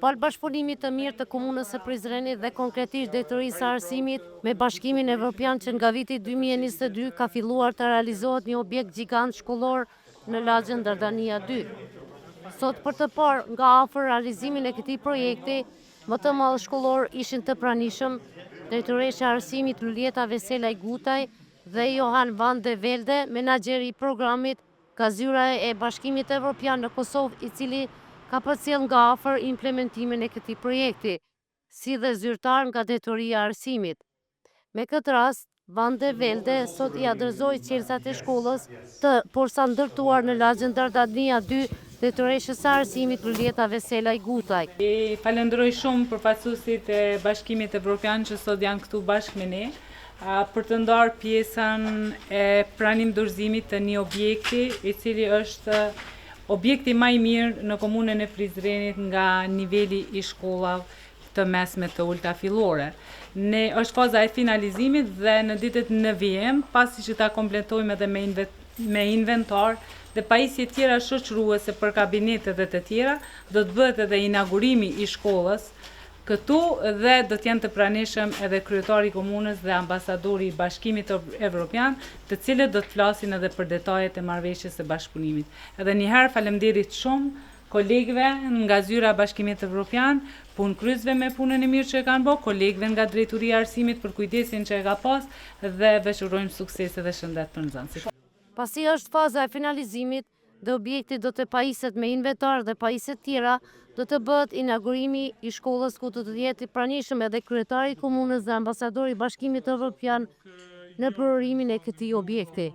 Pal bashkëpunimit të mirë të komunës së Prizrenit dhe konkretisht drejtorisë së arsimit me Bashkimin Evropian që nga viti 2022 ka filluar të realizohet një objekt gjigant shkollor në lagjën Dardania 2. Sot për të parë nga afër realizimin e këtij projekti, më të madh shkollor ishin të pranishëm drejtoresha e arsimit Lulieta Veselaj Gutaj dhe Johan van de Velde, menaxheri i programit ka zyra e Bashkimit Evropian në Kosovë, i cili ka përcjell nga afër implementimin e këtij projekti, si dhe zyrtar nga drejtoria e arsimit. Me këtë rast, Van de Velde sot i adresoi qelsat e shkollës të porsa ndërtuar në lagjën Dardania 2 drejtoreshës së arsimit Lulieta Veselaj Gutaj. Falenderoj shumë përfaqësuesit e Bashkimit Evropian që sot janë këtu bashkë me ne për të ndarë pjesën e pranim dorëzimit të një objekti i cili është objekti më i mirë në komunën e Prizrenit nga niveli i shkollave të mesme të ulta fillore. Ne është faza e finalizimit dhe në ditët në vijim, pasi që ta kompletojmë edhe me inventar dhe pajisje tjera shoqëruese për kabinetet dhe të tjera, do të bëhet edhe inaugurimi i shkollës këtu dhe do të janë të pranishëm edhe kryetari i komunës dhe ambasadori i Bashkimit Evropian, të cilët do të flasin edhe për detajet e marrëveshjes së bashkëpunimit. Edhe një herë faleminderit shumë kolegëve nga zyra e Bashkimit Evropian, punëkryesve me punën e mirë që e kanë bërë, kolegëve nga drejtoria e arsimit për kujdesin që e ka pas dhe veçurojmë suksese dhe shëndet për nxënësit. Pasi është faza e finalizimit dhe objekti do të pajiset me inventar dhe pajiset tjera, do të bëhet inaugurimi i shkollës ku do të jetë i pranishëm edhe kryetari i komunës dhe ambasadori i Bashkimit Evropian në përorimin e këtij objekti.